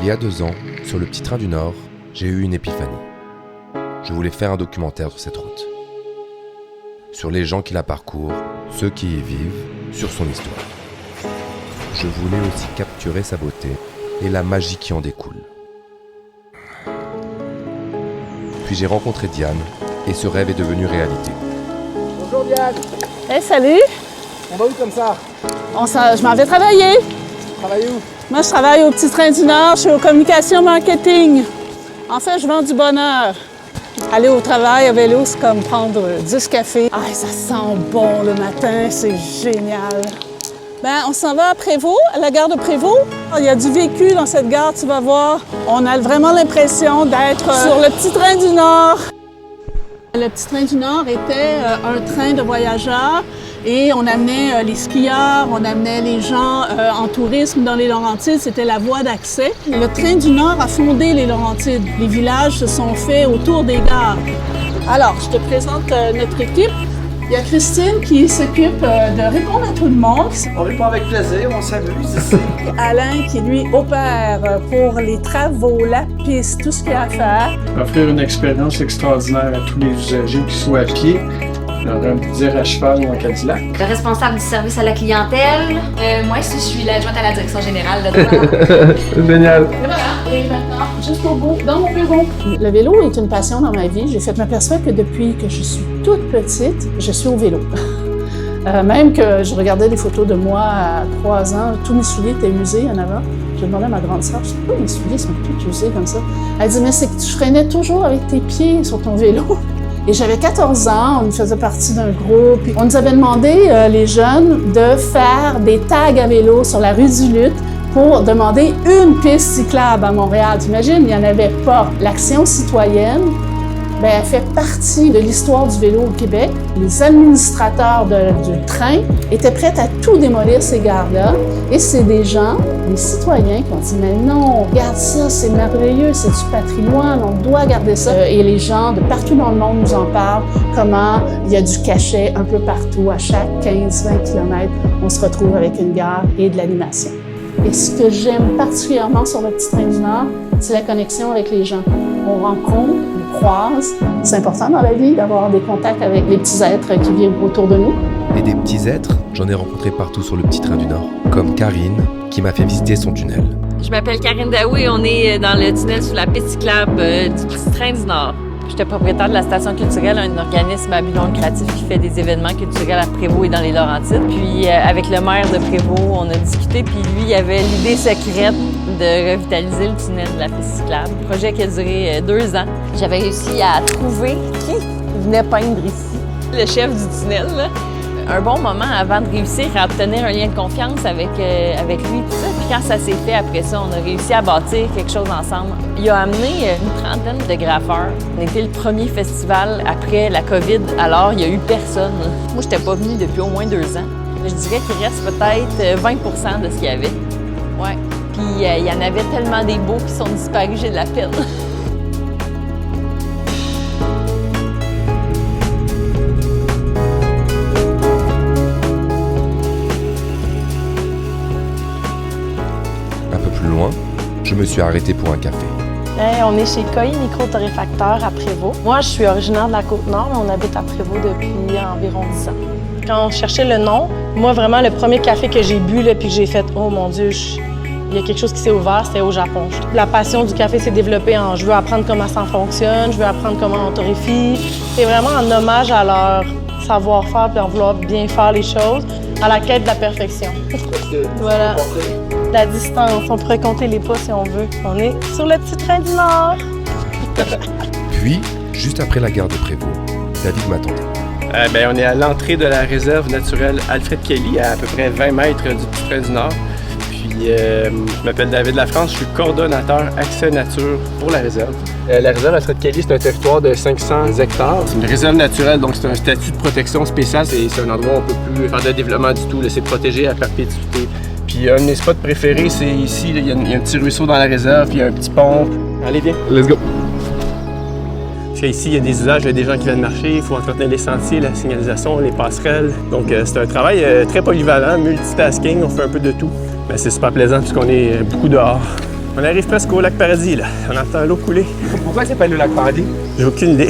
Il y a 2 ans, sur le petit train du Nord, j'ai eu une épiphanie. Je voulais faire un documentaire sur cette route. Sur les gens qui la parcourent, ceux qui y vivent, sur son histoire. Je voulais aussi capturer sa beauté et la magie qui en découle. Puis j'ai rencontré Diane et ce rêve est devenu réalité. Bonjour Diane. Hey, salut! On va où comme ça? Je m'en vais travailler. Travailler où? Moi, je travaille au Petit Train du Nord, je suis aux communications marketing. En fait, je vends du bonheur. Aller au travail à vélo, c'est comme prendre 10 cafés. Ah, ça sent bon le matin, c'est génial. On s'en va à Prévost, à la gare de Prévost. Il y a du vécu dans cette gare, tu vas voir. On a vraiment l'impression d'être sur le Petit Train du Nord. Le Petit Train du Nord était un train de voyageurs et on amenait les skieurs, on amenait les gens en tourisme dans les Laurentides. C'était la voie d'accès. Le Train du Nord a fondé les Laurentides. Les villages se sont faits autour des gares. Alors, je te présente notre équipe. Il y a Christine qui s'occupe de répondre à tout le monde. On répond avec plaisir, on s'amuse ici. Alain qui, lui, opère pour les travaux, la piste, tout ce qu'il y a à faire. Offrir une expérience extraordinaire à tous les usagers, qu'ils soient à pied, dire à cheval ou en Cadillac. Le responsable du service à la clientèle. Moi, je suis l'adjointe à la direction générale. Voilà. Génial! Et voilà. Et maintenant, jusqu'au bout, dans mon bureau. Le vélo est une passion dans ma vie. Je m'aperçois que depuis que je suis toute petite, je suis au vélo. Même que je regardais des photos de moi à 3 ans, tous mes souliers étaient usés en avant. Je demandais à ma grande sœur, je sais pas, mes souliers sont tous usés comme ça. Elle dit, mais c'est que tu freinais toujours avec tes pieds sur ton vélo. Et j'avais 14 ans, on faisait partie d'un groupe. On nous avait demandé, les jeunes, de faire des tags à vélo sur la rue du Lutte pour demander une piste cyclable à Montréal. T'imagines, il n'y en avait pas. L'action citoyenne, elle fait partie de l'histoire du vélo au Québec. Les administrateurs du train étaient prêts à tout démolir ces gares-là. Et c'est des gens, des citoyens qui ont dit « Mais non, regarde ça, c'est merveilleux, c'est du patrimoine, on doit garder ça. » Et les gens de partout dans le monde nous en parlent, comment il y a du cachet un peu partout. À chaque 15-20 km, on se retrouve avec une gare et de l'animation. Et ce que j'aime particulièrement sur le Petit Train du Nord, c'est la connexion avec les gens. On rencontre, on croise. C'est important dans la vie d'avoir des contacts avec les petits êtres qui vivent autour de nous. Et des petits êtres, j'en ai rencontré partout sur le Petit Train du Nord, comme Karine, qui m'a fait visiter son tunnel. Je m'appelle Karine Daoui, on est dans le tunnel sous la piste cyclable du Petit Train du Nord. J'étais propriétaire de la station culturelle, un organisme à but non lucratif qui fait des événements culturels à Prévost et dans les Laurentides. Puis avec le maire de Prévost, on a discuté, puis lui, il avait l'idée secrète de revitaliser le tunnel de la piste cyclable. Un projet qui a duré 2 ans. J'avais réussi à trouver qui venait peindre ici. Le chef du tunnel, là. Un bon moment avant de réussir à obtenir un lien de confiance avec lui, tout ça. Puis quand ça s'est fait, après ça, on a réussi à bâtir quelque chose ensemble. Il a amené une trentaine de graffeurs. On était le premier festival après la COVID, alors il n'y a eu personne. Moi, je n'étais pas venue depuis au moins 2 ans. Je dirais qu'il reste peut-être 20% de ce qu'il y avait. Ouais. Puis il y en avait tellement des beaux qui sont disparus, j'ai de la peine. Loin, je me suis arrêté pour un café. Hey, on est chez Coy Micro-Torréfacteur à Prévost. Moi, je suis originaire de la Côte-Nord, mais on habite à Prévost depuis environ 10 ans. Quand on cherchait le nom, moi, vraiment, le premier café que j'ai bu, là, puis que j'ai fait « Oh mon Dieu, il y a quelque chose qui s'est ouvert », c'était au Japon. La passion du café s'est développée en « Je veux apprendre comment ça fonctionne, je veux apprendre comment on torréfie ». C'est vraiment en hommage à leur savoir-faire puis en vouloir bien faire les choses, à la quête de la perfection. Voilà. La distance, on pourrait compter les pas si on veut. On est sur le Petit Train du Nord. Puis, juste après la gare de Prévost, David m'attendait. On est à l'entrée de la réserve naturelle Alfred Kelly, à peu près 20 mètres du Petit Train du Nord. Puis, je m'appelle David Lafrance, je suis coordonnateur accès nature pour la réserve. La réserve Alfred Kelly, c'est un territoire de 500 hectares. C'est une réserve naturelle, donc c'est un statut de protection spécial. C'est un endroit où on ne peut plus faire de développement du tout, c'est protégé à perpétuité. Puis un de mes spots préférés, c'est ici, il y a un petit ruisseau dans la réserve, puis il y a un petit pont. Allez, viens. Let's go! Parce qu'ici, il y a des usages, il y a des gens qui viennent marcher, il faut entretenir les sentiers, la signalisation, les passerelles. Donc c'est un travail très polyvalent, multitasking, on fait un peu de tout. Mais c'est super plaisant puisqu'on est beaucoup dehors. On arrive presque au lac Paradis, là. On entend l'eau couler. Pourquoi c'est pas le lac Paradis? J'ai aucune idée.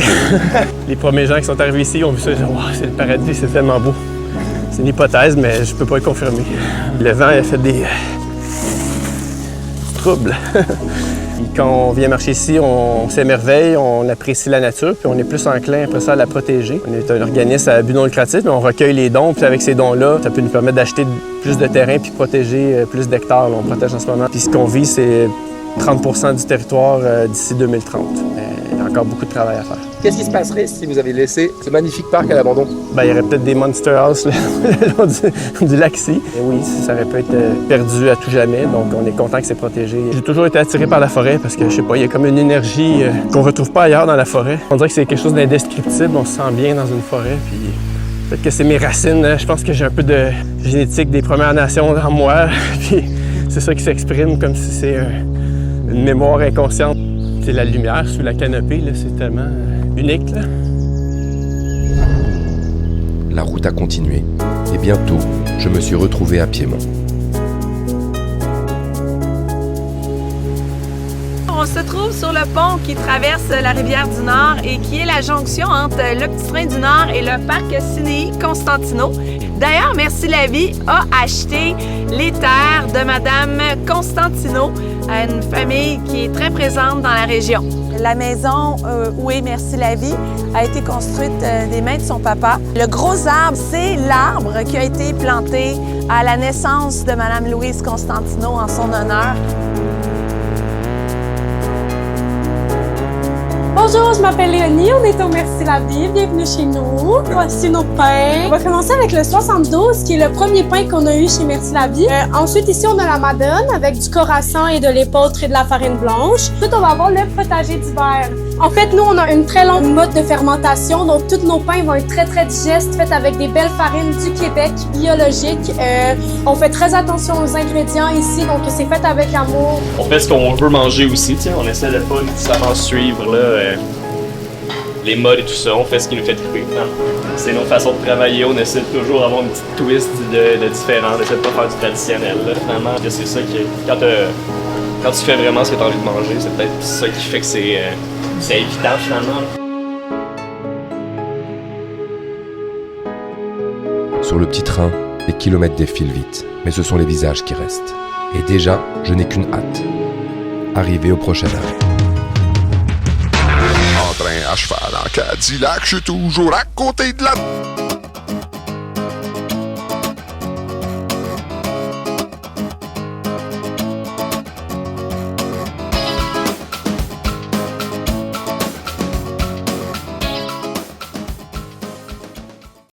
Les premiers gens qui sont arrivés ici ont vu ça et ils ont dit « Wow, c'est le paradis, c'est tellement beau ». C'est une hypothèse, mais je peux pas le confirmer. Le vent a fait des troubles. Quand on vient marcher ici, on s'émerveille, on apprécie la nature, puis on est plus enclin après ça à la protéger. On est un organisme à but non lucratif, mais on recueille les dons, puis avec ces dons-là, ça peut nous permettre d'acheter plus de terrain puis protéger plus d'hectares. On protège en ce moment. Puis ce qu'on vit, c'est 30 % du territoire d'ici 2030. Il y a encore beaucoup de travail à faire. Qu'est-ce qui se passerait si vous avez laissé ce magnifique parc à l'abandon? Ben, il y aurait peut-être des monster house le long du lac-ci. Et oui, ça aurait pu être perdu à tout jamais, donc on est content que c'est protégé. J'ai toujours été attiré par la forêt parce que, je sais pas, il y a comme une énergie qu'on retrouve pas ailleurs dans la forêt. On dirait que c'est quelque chose d'indescriptible, on se sent bien dans une forêt, puis peut-être que c'est mes racines. Je pense que j'ai un peu de génétique des Premières Nations en moi, puis c'est ça qui s'exprime comme si c'est une mémoire inconsciente. C'est la lumière sous la canopée, là, c'est tellement unique, là. La route a continué et bientôt, je me suis retrouvé à Piémont. On se trouve sur le pont qui traverse la rivière du Nord et qui est la jonction entre le Petit Train du Nord et le parc Cinéi Constantino. D'ailleurs, Merci la Vie a acheté les terres de Madame Constantino à une famille qui est très présente dans la région. La maison où est Merci la Vie a été construite des mains de son papa. Le gros arbre, c'est l'arbre qui a été planté à la naissance de Madame Louise Constantino en son honneur. Bonjour, je m'appelle Léonie, on est au Merci la Vie, bienvenue chez nous. Voici nos pains. On va commencer avec le 72, qui est le premier pain qu'on a eu chez Merci la Vie. Ensuite, ici, on a la madone avec du corasson et de l'épeautre et de la farine blanche. Ensuite, on va avoir le potager d'hiver. En fait, nous, on a une très longue mode de fermentation, donc tous nos pains vont être très, très digestes, faits avec des belles farines du Québec, biologiques. On fait très attention aux ingrédients ici, donc c'est fait avec amour. On fait ce qu'on veut manger aussi, t'sais. On essaie de pas nécessairement suivre là, les modes et tout ça, on fait ce qui nous fait triper. C'est notre façon de travailler, on essaie de toujours avoir une petite twist de différent, on essaie de pas faire du traditionnel. Là. Finalement, c'est ça qui quand tu fais vraiment ce que tu as envie de manger, c'est peut-être ça qui fait que c'est évident finalement. Sur le petit train, les kilomètres défilent vite, mais ce sont les visages qui restent. Et déjà, je n'ai qu'une hâte. Arriver au prochain arrêt. En train à cheval en Cadillac, je suis toujours à côté de la...